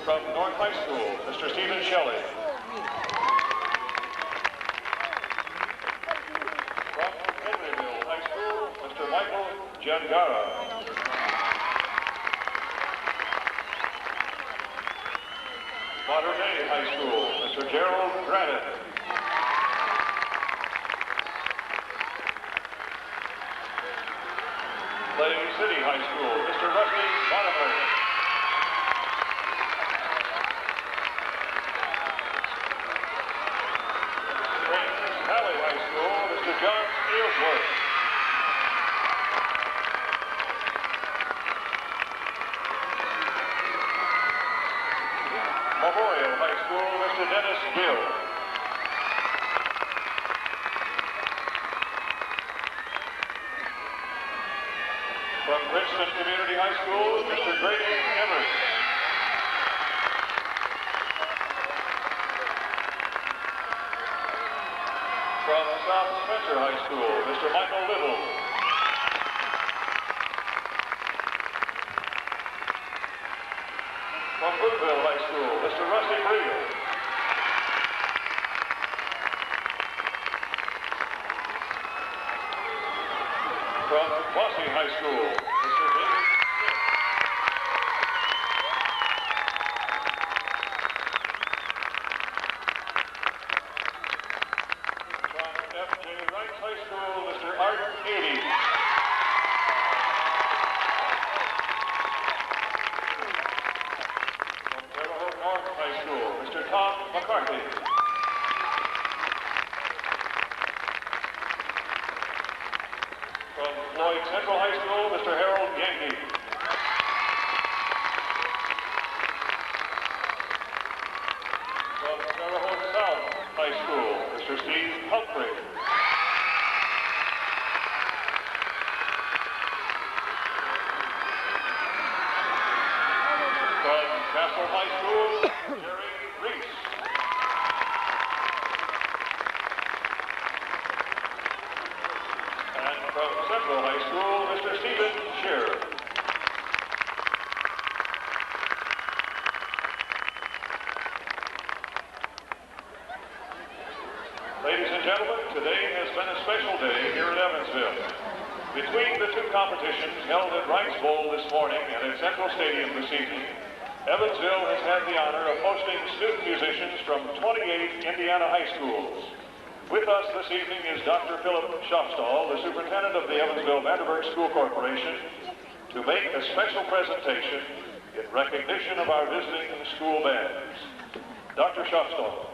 From North High School, Mr. Stephen Shelley. From Henryville High School, Mr. Michael Jangara. Monterey High School, Mr. Gerald Granite. Lake City High School, Mr. Rusty Bonifer. Springs Valley High School, Mr. John Aylesworth. Memorial High School, Mr. Dennis Gill. From Princeton Community High School, Mr. Grady Emmert. From South Spencer High School, Mr. Michael Little. From Woodville High School, Mr. Rusty Briegel. From Bossy High School, Mr. David. From F.J. Rice High School, Mr. Art Eady. From Terre Haute North High School, Mr. Tom McCarthy. From Floyd Central High School, Mr. Harold Yankee. From Terre Haute South High School, Mr. Steve Humphrey. From Castle High School, Jerry Reese. And from Central High School, Mr. Stephen Shearer. Ladies and gentlemen, today has been a special day here at Evansville. Between the two competitions held at Wrights Bowl this morning and at Central Stadium this evening, Evansville has had the honor of hosting student musicians from 28 Indiana high schools. With us this evening is Dr. Philip Schofstall, the superintendent of the Evansville-Vanderburg School Corporation, to make a special presentation in recognition of our visiting school bands. Dr. Schofstall.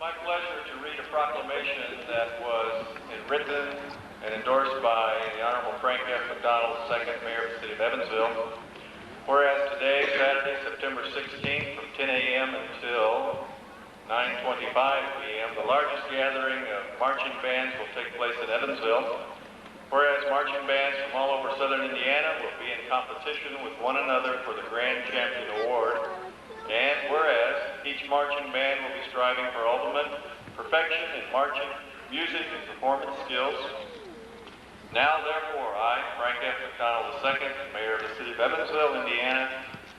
My pleasure to read a proclamation that was written and endorsed by the Honorable Frank F. McDonald, second mayor of the city of Evansville. Whereas today, Saturday, September 16th, from 10 a.m. until 9:25 p.m., the largest gathering of marching bands will take place in Evansville. Whereas marching bands from all over southern Indiana will be in competition with one another for the Grand Champion Award. And whereas each marching band will be striving for ultimate perfection in marching, music, and performance skills. Now, therefore, I, Frank F. McDonald II, Mayor of the City of Evansville, Indiana,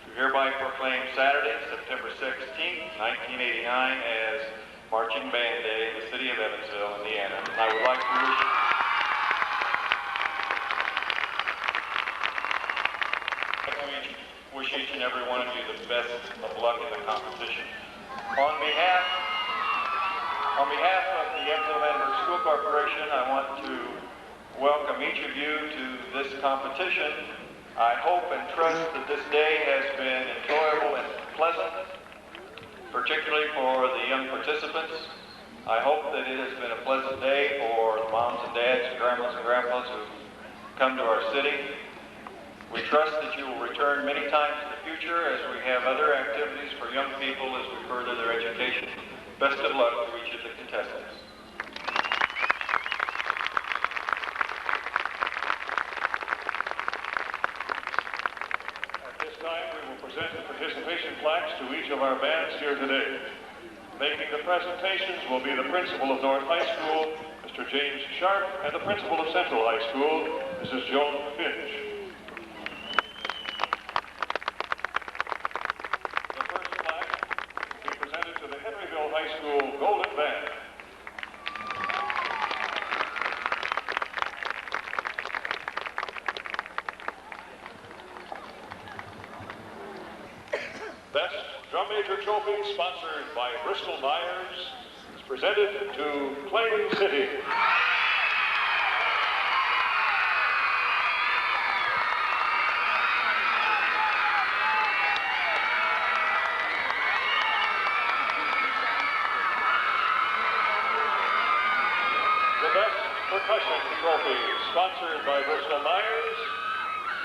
do hereby proclaim Saturday, September 16th, 1989, as Marching Band Day in the City of Evansville, Indiana. And I would like to wish each and every one of you the best of luck in the competition. On behalf of the Evansville-Vanderburg School Corporation, I want to welcome each of you to this competition. I hope and trust that this day has been enjoyable and pleasant, particularly for the young participants. I hope that it has been a pleasant day for the moms and dads and grandmas and grandpas who come to our city. We trust that you will return many times in the future as we have other activities for young people as we further their education. Best of luck to each of the contestants. At this time, we will present the participation plaques to each of our bands here today. Making the presentations will be the principal of North High School, Mr. Mr. James Sharp, and the principal of Central High School, Mrs. Joan Finch. The first plaque will be presented to the Henryville High School Golden Band. Best Drum Major Trophy, sponsored by Bristol Myers, is presented to Clay City. The Best Percussion Trophy, sponsored by Bristol Myers,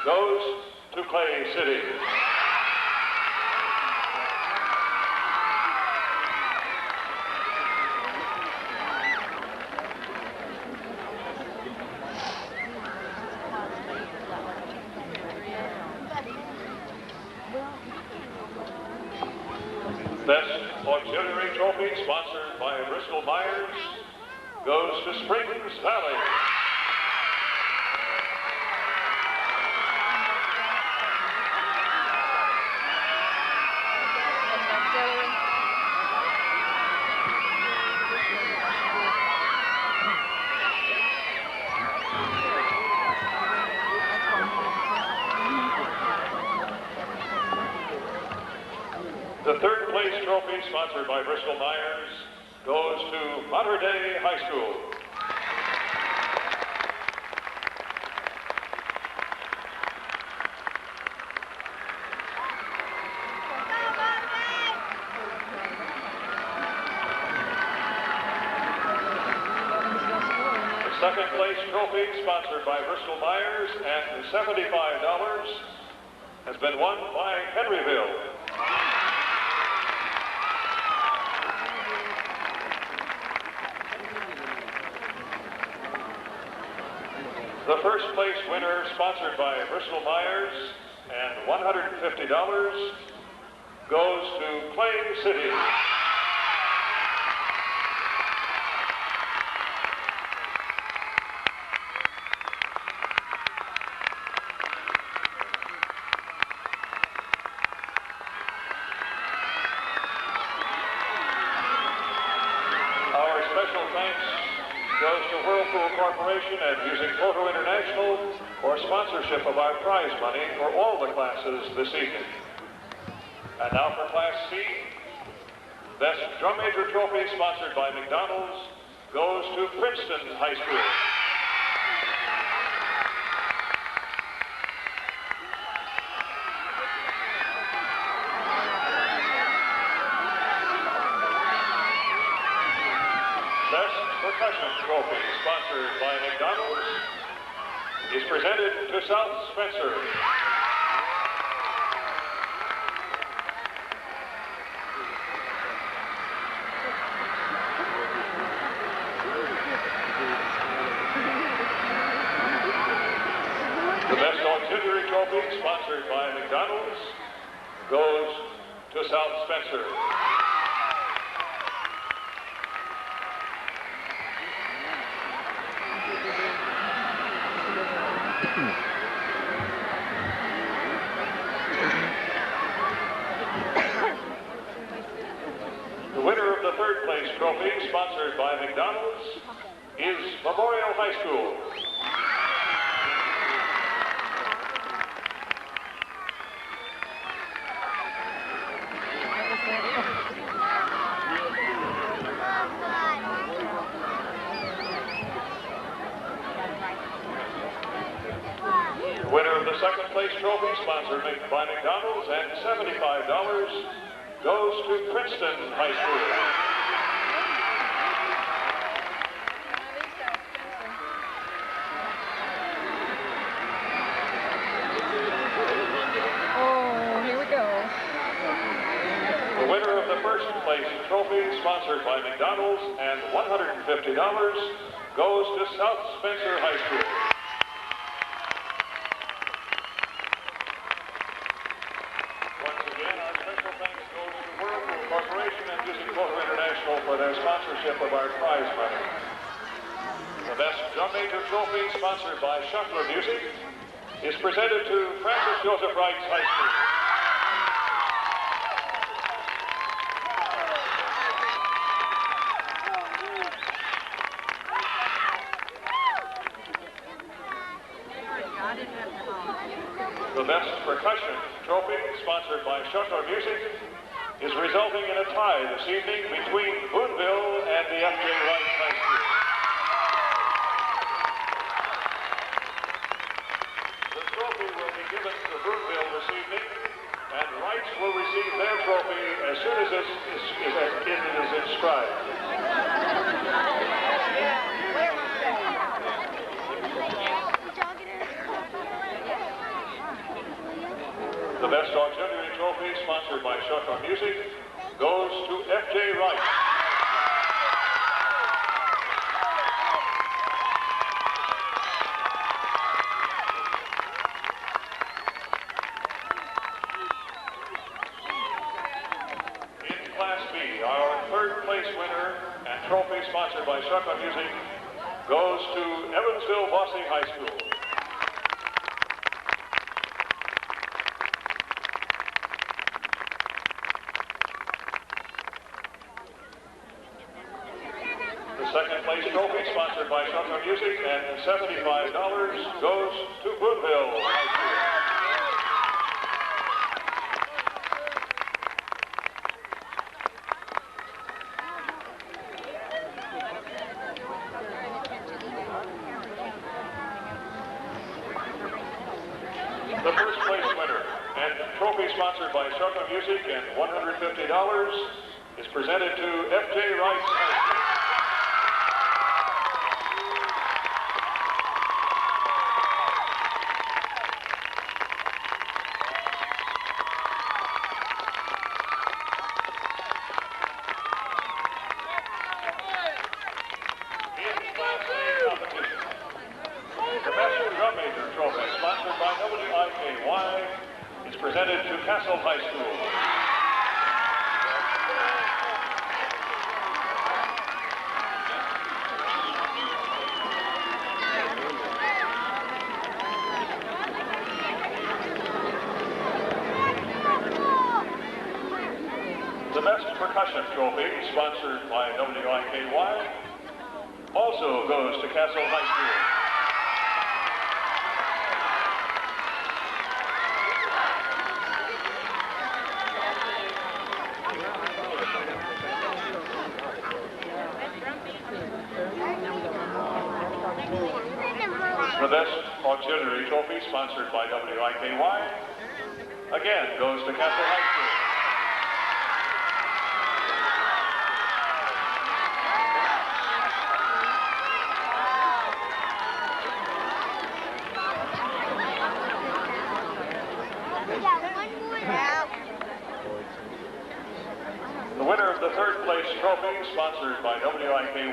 goes to Clay City. Best Auxiliary Trophy, sponsored by Bristol Myers, goes to Springs Valley. The third place trophy, sponsored by Bristol Myers, goes to Mater Dei High School. The second place trophy, sponsored by Bristol Myers, and $75 has been won by Henryville. The first place winner, sponsored by Bristol Myers, and $150 goes to Clay City. Our special thanks goes to Whirlpool Corporation and Music Photo International for sponsorship of our prize money for all the classes this evening. And now for Class C, Best Drum Major Trophy, sponsored by McDonald's, goes to Princeton High School. Percussion Trophy, sponsored by McDonald's, is presented to South Spencer. The Best Auxiliary Trophy, sponsored by McDonald's, goes to South Spencer. The winner of the third place trophy, sponsored by McDonald's, is Memorial High School. The winner of the second place trophy, sponsored by McDonald's, and $75 goes to Princeton High School. Oh, here we go. The winner of the first place trophy, sponsored by McDonald's, and $150 goes to South Spencer High School. Corporation and Music Photo International for their sponsorship of our prize money. Drum Major Trophy, sponsored by Shuffler Music, is presented to Francis Joseph Wrights High School. The Best Percussion Trophy, sponsored by Shuffler Music, is resulting in a tie this evening between Boonville and the F.J. Wrights High School. The trophy will be given to Boonville this evening, and Wrights will receive their trophy as soon as it is inscribed. The Best Auxiliary Trophy, sponsored by Shuffler Music, goes to F.J. Wright. In Class B, our third place winner and trophy, sponsored by Shuffler Music, goes to Evansville Bosse High School. Second place trophy, sponsored by Shuffler Music, and $75 goes to Boonville High School. The first place winner and trophy, sponsored by Shuffler Music, and $150 is presented to F.J. Wrights High School. Presented to Castle High School. The Best Percussion Trophy, sponsored by WIKY, also goes to Castle High School. The Best Auxiliary Trophy, sponsored by WIKY, again goes to Castle High School. The winner of the third place trophy, sponsored by WIKY,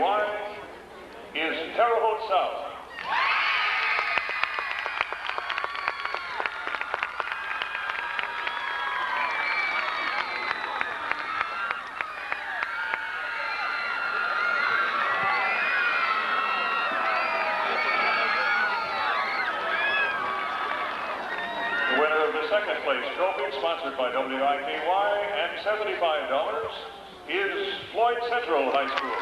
is Terre Haute South. Second place trophy, sponsored by WIKY, and $75 is Floyd Central High School.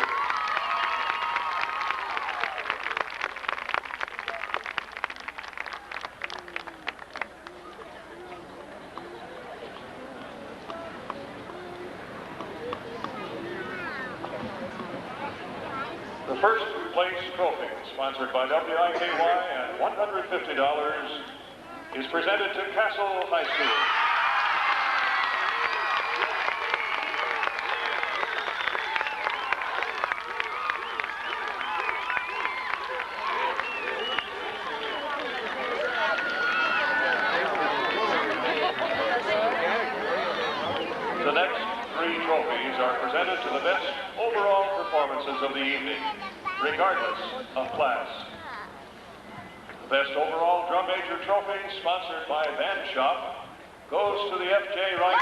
The first place trophy, sponsored by WIKY, and $150 is presented to Castle High School. The next three trophies are presented to the best overall performances of the evening, regardless of class. The Best Overall Drum Major Trophy, sponsored by Band Shop, goes to the F.J. Wright.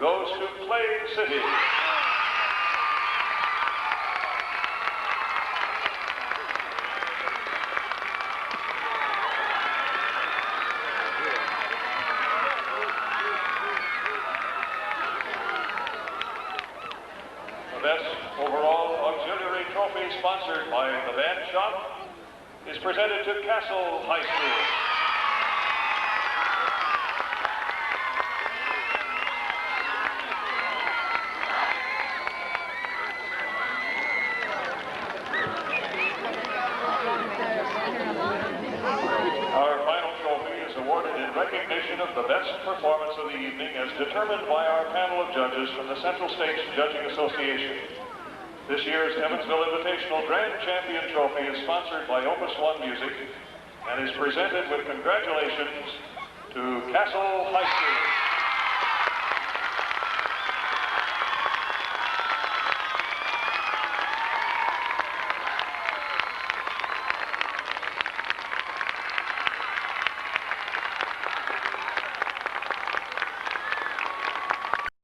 goes to Clay City. The best overall auxiliary trophy, sponsored by the Band Shop, is presented to Castle High School. Our final trophy is awarded in recognition of the best performance of the evening as determined by our panel of judges from the Central States Judging Association. This year's Evansville Invitational Grand Champion Trophy is sponsored by Opus One Music and is presented with congratulations to Castle High School.